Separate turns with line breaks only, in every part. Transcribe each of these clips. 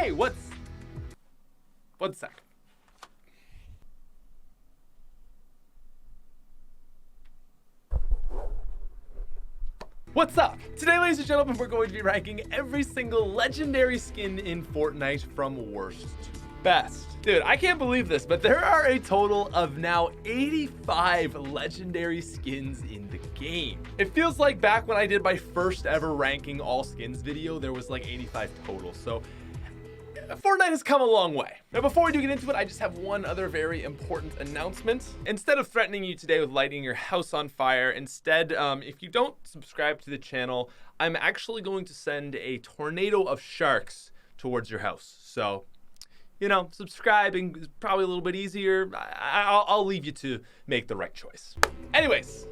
Hey, one sec. What's up? Today, ladies and gentlemen, we're going to be ranking every single legendary skin in Fortnite from worst to best. Dude, I can't believe this, but there are a total of now 85 legendary skins in the game. It feels like back when I did my first ever ranking all skins video, there was like 85 total. So Fortnite has come a long way. Now, before we do get into it, I just have one other very important announcement. Instead of threatening you today with lighting your house on fire, instead, if you don't subscribe to the channel, I'm actually going to send a tornado of sharks towards your house. So, you know, subscribing is probably a little bit easier. I'll leave you to make the right choice. Anyways,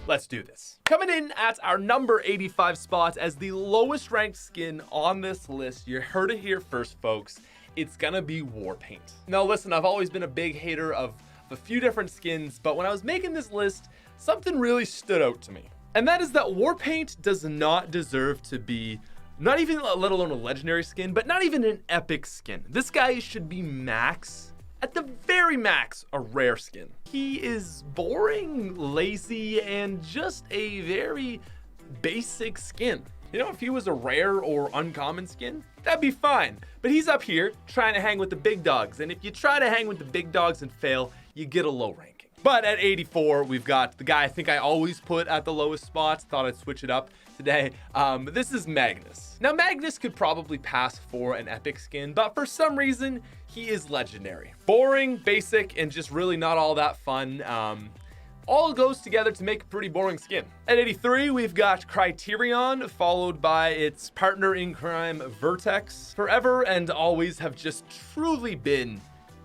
let's do this. Coming in at our number 85 spot as the lowest ranked skin on this list, you heard it here first, folks. It's gonna be Warpaint. Now listen, I've always been a big hater of a few different skins, but when I was making this list, something really stood out to me. And that is that Warpaint does not deserve to be, not even let alone a legendary skin, but not even an epic skin. This guy should be max, at the very max, a rare skin. He is boring, lazy, and just a very basic skin. You know, if he was a rare or uncommon skin, that'd be fine. But he's up here trying to hang with the big dogs. And if you try to hang with the big dogs and fail, you get a low ranking. But at 84, we've got the guy I think I always put at the lowest spot. Thought I'd switch it up today. This is Magnus. Now, Magnus could probably pass for an epic skin, but for some reason, he is legendary. Boring, basic, and just really not all that fun. All goes together to make a pretty boring skin. At 83, we've got Criterion, followed by its partner in crime, Vertex. Forever and always have just truly been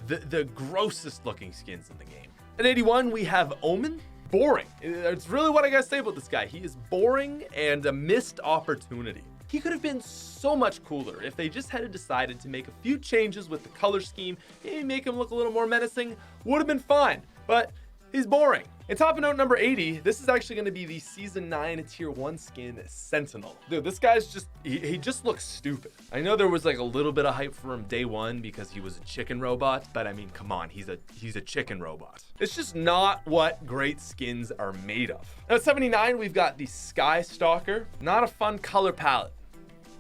the grossest looking skins in the game. At 81, we have Omen. Boring. It's really what I gotta say about this guy. He is boring and a missed opportunity. He could have been so much cooler if they just had decided to make a few changes with the color scheme, maybe make him look a little more menacing, would have been fine, but he's boring. And topping out number 80, this is actually gonna be the Season 9 Tier 1 skin, Sentinel. Dude, this guy's just, he just looks stupid. I know there was like a little bit of hype for him day one because he was a chicken robot, but I mean, come on, he's a chicken robot. It's just not what great skins are made of. Now at 79, we've got the Sky Stalker. Not a fun color palette.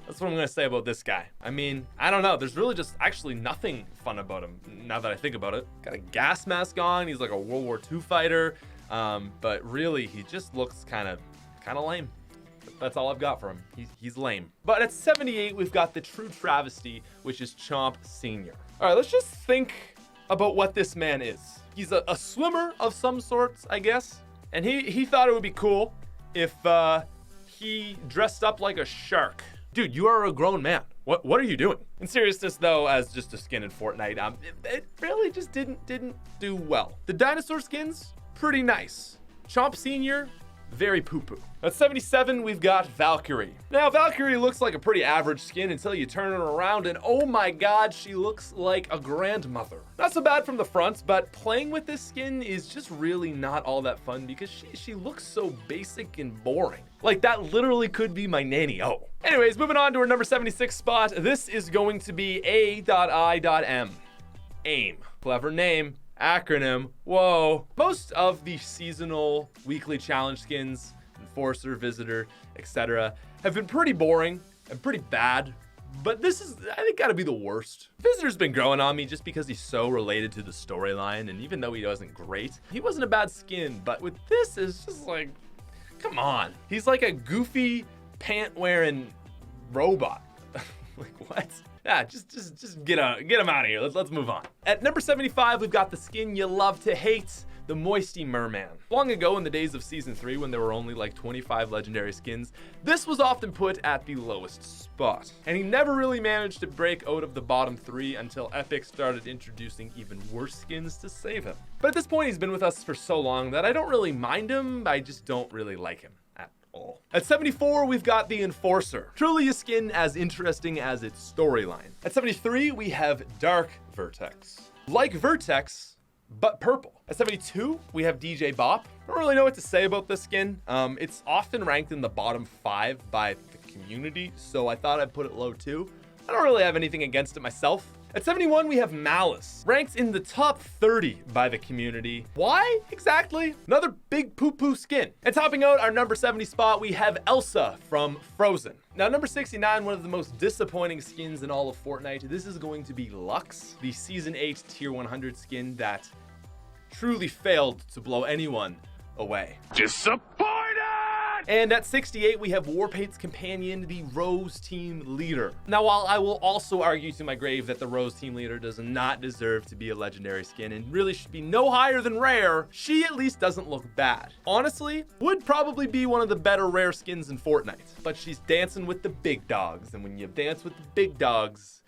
That's what I'm gonna say about this guy. I mean, I don't know. There's really just actually nothing fun about him now that I think about it. Got a gas mask on. He's like a World War II fighter. But really, he just looks kind of lame. That's all I've got for him. He's lame. But at 78, we've got the true travesty, which is Chomp Senior. All right, let's just think about what this man is. He's a swimmer of some sorts, I guess. And he thought it would be cool if he dressed up like a shark. Dude, you are a grown man. What are you doing? In seriousness, though, as just a skin in Fortnite, it really just didn't do well. The dinosaur skins, pretty nice. Chomp Senior, very poo-poo. At 77, we've got Valkyrie. Now, Valkyrie looks like a pretty average skin until you turn her around, and oh my god, she looks like a grandmother. Not so bad from the front, but playing with this skin is just really not all that fun because she looks so basic and boring. Like, that literally could be my nanny-o. Anyways, moving on to our number 76 spot. This is going to be A.I.M. AIM. Clever name. Acronym. Whoa. Most of the seasonal weekly challenge skins, Enforcer, Visitor, etc., have been pretty boring and pretty bad. But this is, I think, gotta be the worst. Visitor's been growing on me just because he's so related to the storyline, and even though he wasn't great, he wasn't a bad skin. But with this, it's just like, come on. He's like a goofy, pant-wearing robot. Like, what? Yeah, just get him out of here. Let's move on. At number 75, we've got the skin you love to hate, the Moisty Merman. Long ago in the days of Season 3, when there were only like 25 legendary skins, this was often put at the lowest spot. And he never really managed to break out of the bottom 3 until Epic started introducing even worse skins to save him. But at this point, he's been with us for so long that I don't really mind him, I just don't really like him. At 74, we've got the Enforcer. Truly a skin as interesting as its storyline. At 73, we have Dark Vertex. Like Vertex, but purple. At 72, we have DJ Bop. I don't really know what to say about this skin. It's often ranked in the bottom 5 by the community, so I thought I'd put it low too. I don't really have anything against it myself. At 71, we have Malice, ranked in the top 30 by the community. Why exactly? Another big poo-poo skin. And topping out our number 70 spot, we have Elsa from Frozen. Now, number 69, one of the most disappointing skins in all of Fortnite. This is going to be Lux, the Season 8 Tier 100 skin that truly failed to blow anyone away.
Disappointed!
And at 68, we have Warpaint's companion, the Rose Team Leader. Now, while I will also argue to my grave that the Rose Team Leader does not deserve to be a legendary skin and really should be no higher than rare, she at least doesn't look bad. Honestly, would probably be one of the better rare skins in Fortnite. But she's dancing with the big dogs, and when you dance with the big dogs,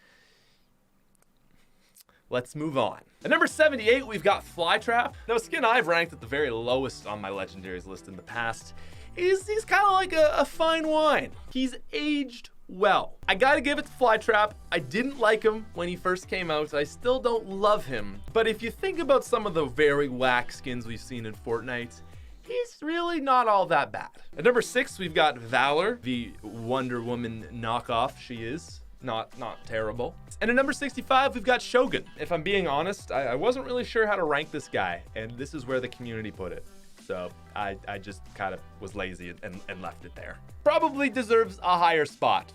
let's move on. At number 78, we've got Flytrap. Now, a skin I've ranked at the very lowest on my legendaries list in the past. He's kind of like a fine wine. He's aged well. I gotta give it to Flytrap. I didn't like him when he first came out. I still don't love him. But if you think about some of the very whack skins we've seen in Fortnite, he's really not all that bad. At number 6, we've got Valor, the Wonder Woman knockoff she is. Not terrible. And at number 65, we've got Shogun. If I'm being honest, I wasn't really sure how to rank this guy, and this is where the community put it. So I just kind of was lazy and left it there. Probably deserves a higher spot.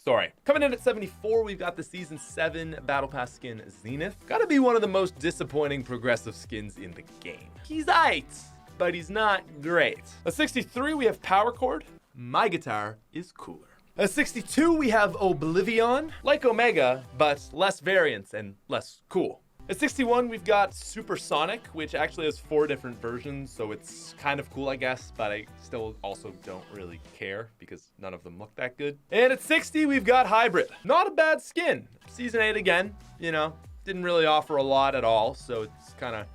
Sorry. Coming in at 74, we've got the Season 7 Battle Pass skin Zenith. Gotta be one of the most disappointing progressive skins in the game. He's aight, but he's not great. At 63, we have Power Chord. My guitar is cooler. At 62, we have Oblivion. Like Omega, but less variants and less cool. At 61, we've got Supersonic, which actually has 4 different versions, so it's kind of cool, I guess, but I still also don't really care because none of them look that good. And at 60, we've got Hybrid. Not a bad skin. Season 8 again, you know, didn't really offer a lot at all, so it's kind of,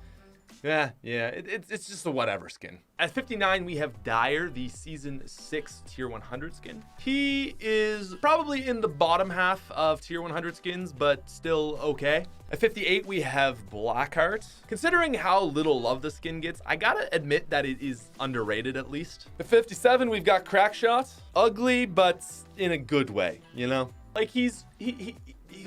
it's just a whatever skin. At 59, we have Dire, the Season 6 Tier 100 skin. He is probably in the bottom half of Tier 100 skins, but still okay. At 58, we have Blackheart. Considering how little love the skin gets, I gotta admit that it is underrated at least. At 57, we've got Crackshot. Ugly, but in a good way, you know? Like he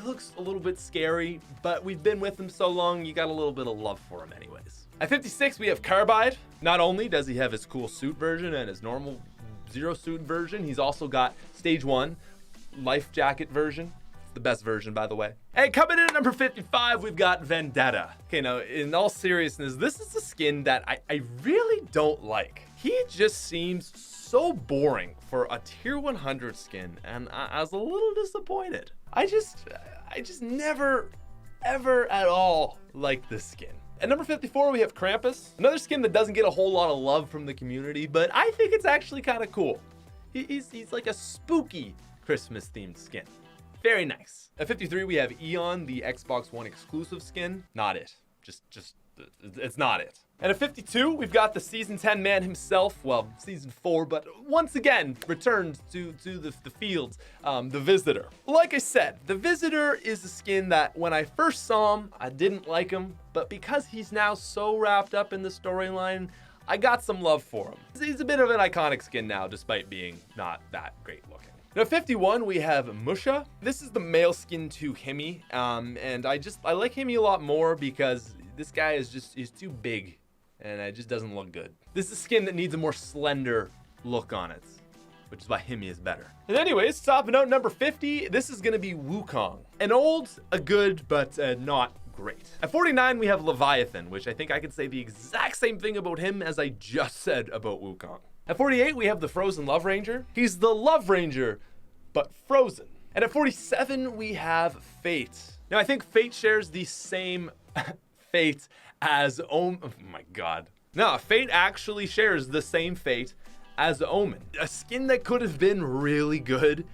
looks a little bit scary, but we've been with him so long, you got a little bit of love for him anyways. At 56, we have Carbide. Not only does he have his cool suit version and his normal zero suit version, he's also got Stage 1 life jacket version. It's the best version, by the way. Hey, coming in at number 55, we've got Vendetta. Okay, now, in all seriousness, this is a skin that I really don't like. He just seems so boring for a Tier 100 skin, and I was a little disappointed. I just never, ever at all liked this skin. At number 54, we have Krampus. Another skin that doesn't get a whole lot of love from the community, but I think it's actually kind of cool. He's like a spooky Christmas-themed skin. Very nice. At 53, we have Eon, the Xbox One exclusive skin. Not it. It's not it. And at 52, we've got the Season 10 man himself, well, Season 4, but once again, returned to the field, the Visitor. Like I said, the Visitor is a skin that when I first saw him, I didn't like him, but because he's now so wrapped up in the storyline, I got some love for him. He's a bit of an iconic skin now, despite being not that great looking. Now, 51, we have Musha. This is the male skin to Hemi, and I like Hemi a lot more because this guy he's too big. And it just doesn't look good. This is a skin that needs a more slender look on it, which is why Hemi is better. And anyways, topping out number 50, this is gonna be Wukong. An old, a good, but not great. At 49, we have Leviathan, which I think I could say the exact same thing about him as I just said about Wukong. At 48, we have the Frozen Love Ranger. He's the Love Ranger, but frozen. And at 47, we have Fate. Now, I think Fate shares the same fate as oh my god. No, Fate actually shares the same fate as Omen. A skin that could have been really good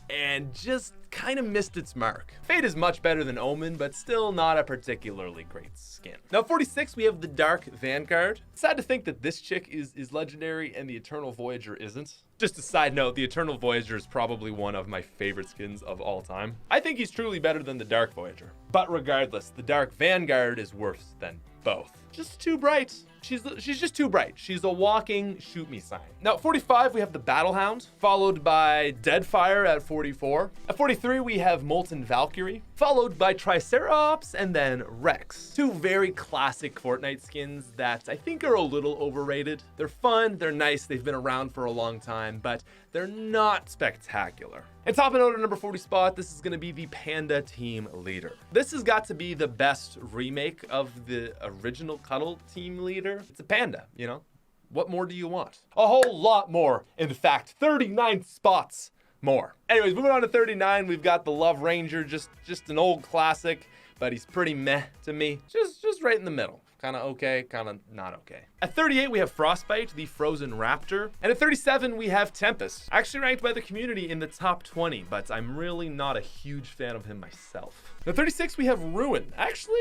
and just kind of missed its mark. Fate is much better than Omen, but still not a particularly great skin. Now, 46, we have the Dark Vanguard. Sad to think that this chick is legendary and the Eternal Voyager isn't. Just a side note, the Eternal Voyager is probably one of my favorite skins of all time. I think he's truly better than the Dark Voyager. But regardless, the Dark Vanguard is worse than both. Just too bright. she's just too bright. She's a walking shoot me sign. Now, at 45, we have the Battle Hound, followed by Deadfire at 44. At 43, we have Molten Valkyrie, followed by Triceratops, and then Rex. Two very classic Fortnite skins that I think are a little overrated. They're fun, they're nice, they've been around for a long time, but they're not spectacular. And topping out at number 40 spot, this is gonna be the Panda Team Leader. This has got to be the best remake of the original Cuddle Team Leader. It's a panda, you know? What more do you want? A whole lot more. In fact, 39 spots more. Anyways, moving on to 39, we've got the Love Ranger, just an old classic, but he's pretty meh to me. Just right in the middle. Kind of okay, kind of not okay. At 38, we have Frostbite, the Frozen Raptor. And at 37, we have Tempest, actually ranked by the community in the top 20, but I'm really not a huge fan of him myself. At 36, we have Ruin. Actually,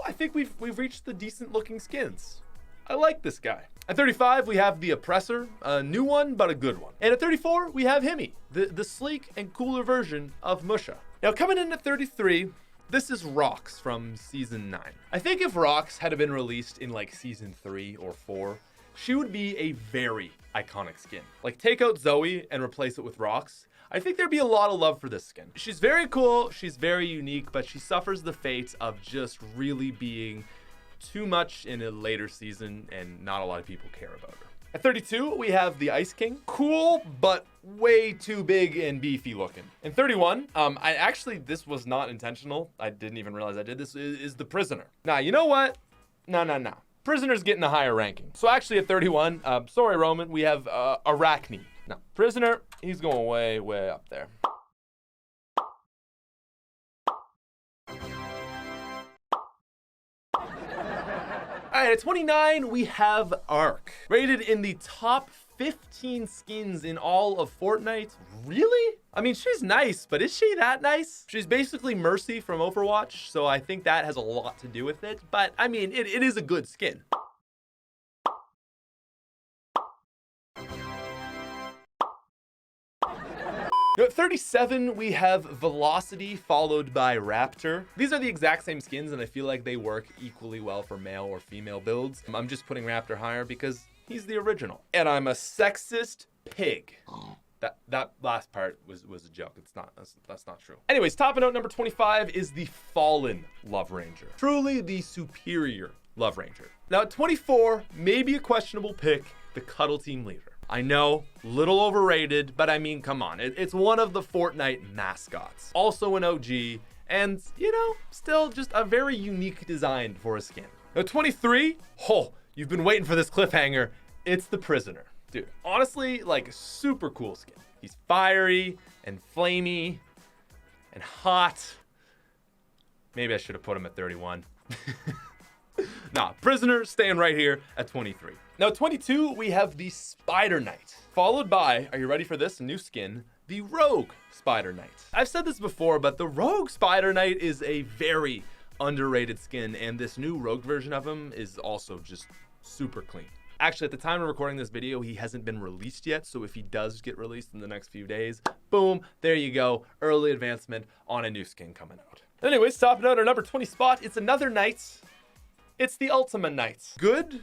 I think we've reached the decent looking skins. I like this guy. At 35, we have the Oppressor, a new one, but a good one. And at 34, we have Himmy, the sleek and cooler version of Musha. Now coming in at 33, this is Rox from season 9. I think if Rox had been released in like season 3 or 4, she would be a very iconic skin. Like take out Zoe and replace it with Rox. I think there'd be a lot of love for this skin. She's very cool, she's very unique, but she suffers the fate of just really being too much in a later season and not a lot of people care about her. At 32, we have the Ice King. Cool, but way too big and beefy looking. In 31, this was not intentional. I didn't even realize I did this, is the Prisoner. Now, you know what? No. Prisoner's getting a higher ranking. So actually at 31, sorry Roman, we have Arachne. Now, Prisoner, he's going way, way up there. All right, at 29, we have Ark. Rated in the top 15 skins in all of Fortnite. Really? I mean, she's nice, but is she that nice? She's basically Mercy from Overwatch, so I think that has a lot to do with it. But, I mean, it is a good skin. At 37, we have Velocity followed by Raptor. These are the exact same skins, and I feel like they work equally well for male or female builds. I'm just putting Raptor higher because he's the original. And I'm a sexist pig. That last part was a joke. That's not true. Anyways, topping out number 25 is the Fallen Love Ranger. Truly the superior Love Ranger. Now at 24, maybe a questionable pick, the Cuddle Team Leader. I know, little overrated, but I mean, come on. It's one of the Fortnite mascots. Also an OG, and, still just a very unique design for a skin. Now, 23, you've been waiting for this cliffhanger. It's the Prisoner. Dude, honestly, like, super cool skin. He's fiery and flamey and hot. Maybe I should have put him at 31. Nah, Prisoner staying right here at 23. Now, 22, we have the Spider Knight, followed by, are you ready for this new skin? The Rogue Spider Knight. I've said this before, but the Rogue Spider Knight is a very underrated skin, and this new Rogue version of him is also just super clean. Actually, at the time of recording this video, he hasn't been released yet, so if he does get released in the next few days, boom, there you go, early advancement on a new skin coming out. Anyways, topping out our number 20 spot, it's another Knight. It's the Ultima Knight. Good,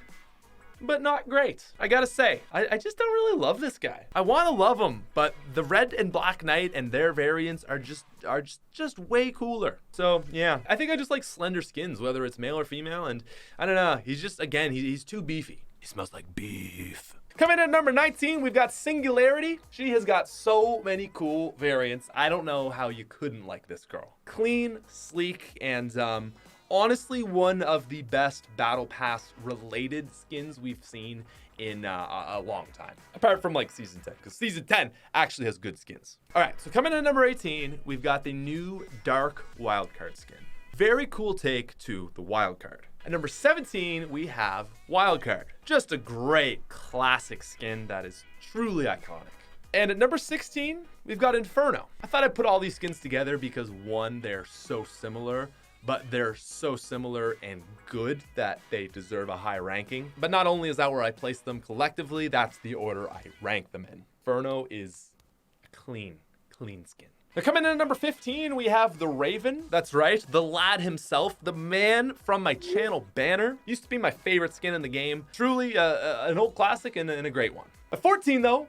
but not great. I gotta say, I just don't really love this guy. I wanna love him, but the red and black Knight and their variants are just way cooler. So yeah, I think I just like slender skins, whether it's male or female, and I don't know, he's just, again, he's too beefy. He smells like beef. Coming in at number 19, we've got Singularity. She has got so many cool variants. I don't know how you couldn't like this girl. Clean, sleek, and honestly, one of the best Battle Pass related skins we've seen in a long time. Apart from like Season 10, because Season 10 actually has good skins. All right, so coming in at number 18, we've got the new Dark Wildcard skin. Very cool take to the Wildcard. At number 17, we have Wildcard. Just a great classic skin that is truly iconic. And at number 16, we've got Inferno. I thought I'd put all these skins together because one, they're so similar, but they're so similar and good that they deserve a high ranking. But not only is that where I place them collectively, that's the order I rank them in. Inferno is a clean skin. Now coming in at number 15, we have the Raven. That's right, the lad himself, the man from my channel banner. Used to be my favorite skin in the game. Truly an old classic and a great one. At 14 though,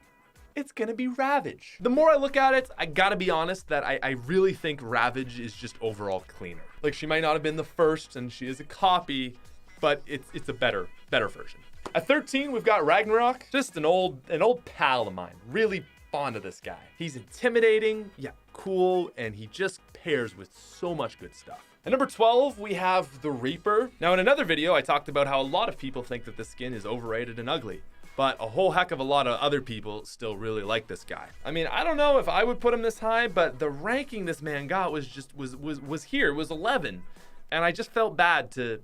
it's gonna be Ravage. The more I look at it, I gotta be honest that I really think Ravage is just overall cleaner. Like, she might not have been the first and she is a copy, but it's a better version. At 13, we've got Ragnarok. Just an old pal of mine. Really fond of this guy. He's intimidating, yeah, cool, and he just pairs with so much good stuff. At number 12, we have the Reaper. Now in another video, I talked about how a lot of people think that this skin is overrated and ugly, but a whole heck of a lot of other people still really like this guy. I mean, I don't know if I would put him this high, but the ranking this man got was just, was here, was 11. And I just felt bad to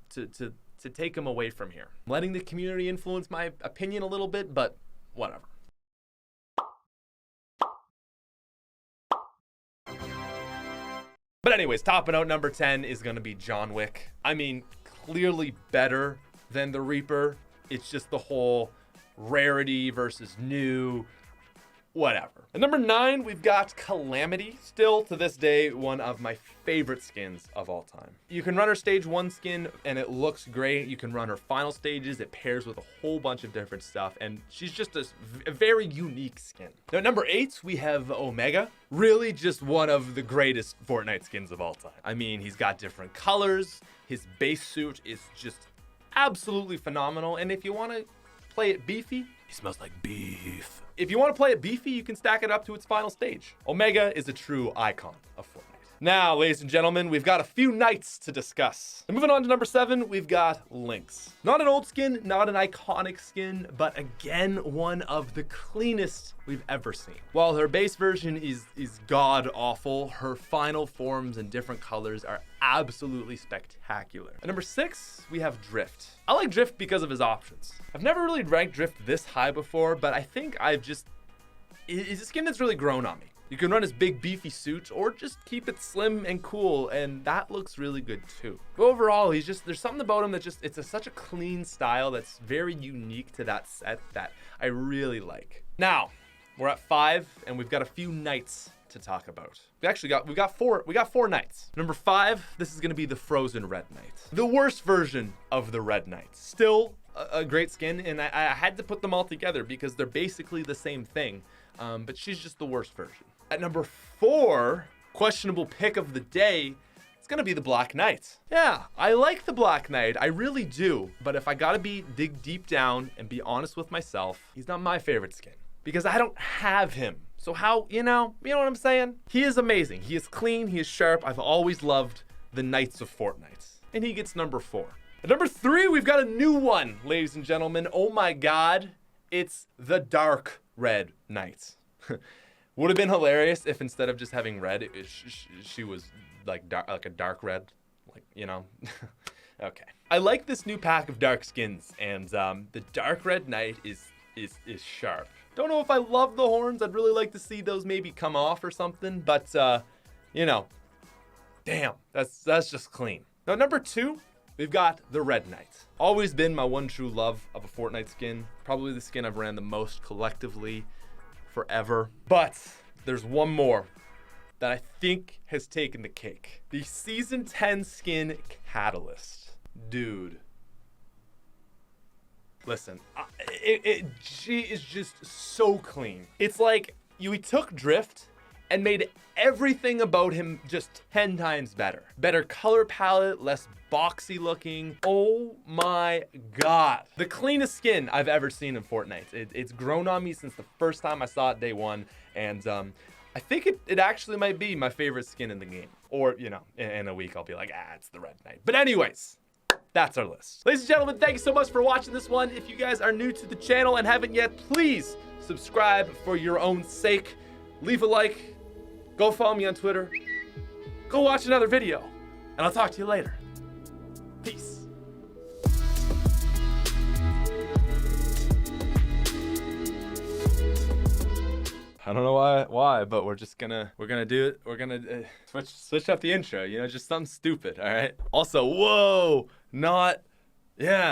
take him away from here. I'm letting the community influence my opinion a little bit, but whatever. But anyways, topping out number 10 is gonna be John Wick. I mean, clearly better than the Reaper. It's just the whole rarity versus new, whatever. At number 9, we've got Calamity. Still to this day, one of my favorite skins of all time. You can run her stage 1 skin and it looks great. You can run her final stages. It pairs with a whole bunch of different stuff, and she's just a very unique skin. Now at number 8, we have Omega. Really just one of the greatest Fortnite skins of all time. I mean, he's got different colors. His base suit is just absolutely phenomenal. And if you want to play it beefy, he smells like beef. If you want to play it beefy, you can stack it up to its final stage. Omega is a true icon of Fortnite. Now, ladies and gentlemen, we've got a few knights to discuss. And moving on to number 7, we've got Lynx. Not an old skin, not an iconic skin, but again, one of the cleanest we've ever seen. While her base version is god-awful, her final forms and different colors are absolutely spectacular. At number 6, we have Drift. I like Drift because of his options. I've never really ranked Drift this high before, but I think it's a skin that's really grown on me. You can run his big beefy suit or just keep it slim and cool, and that looks really good too. But overall, there's something about him that it's such a clean style that's very unique to that set that I really like. Now, we're at 5 and we've got a few knights to talk about. We got four knights. Number 5, this is gonna be the Frozen Red Knight. The worst version of the Red Knight. Still a great skin, and I had to put them all together because they're basically the same thing, but she's just the worst version. At number 4, questionable pick of the day, it's gonna be the Black Knight. Yeah, I like the Black Knight, I really do. But if I gotta dig deep down and be honest with myself, he's not my favorite skin because I don't have him. So how, you know what I'm saying? He is amazing, he is clean, he is sharp. I've always loved the Knights of Fortnite. And he gets number 4. At number 3, we've got a new one, ladies and gentlemen. Oh my God, it's the Dark Red Knight. Would have been hilarious if instead of just having red, she was like a dark red, like, you know. Okay. I like this new pack of dark skins, and the Dark Red Knight is sharp. Don't know if I love the horns. I'd really like to see those maybe come off or something, but you know, damn, that's just clean. Now number 2, we've got the Red Knight. Always been my one true love of a Fortnite skin. Probably the skin I've ran the most collectively forever. But there's one more that I think has taken the cake. The Season 10 skin Catalyst. Dude. Listen, she is just so clean. It's like we took Drift and made everything about him just 10 times better. Better color palette, less boxy looking. Oh my God. The cleanest skin I've ever seen in Fortnite. It's grown on me since the first time I saw it day 1. And I think it actually might be my favorite skin in the game. Or, you know, in a week I'll be like, it's the Red Knight. But anyways, that's our list. Ladies and gentlemen, thank you so much for watching this one. If you guys are new to the channel and haven't yet, please subscribe for your own sake. Leave a like. Go follow me on Twitter. Go watch another video. And I'll talk to you later. Peace. I don't know why, but we're gonna do it. We're gonna switch up the intro, you know, just something stupid, all right? Also, whoa, not, yeah.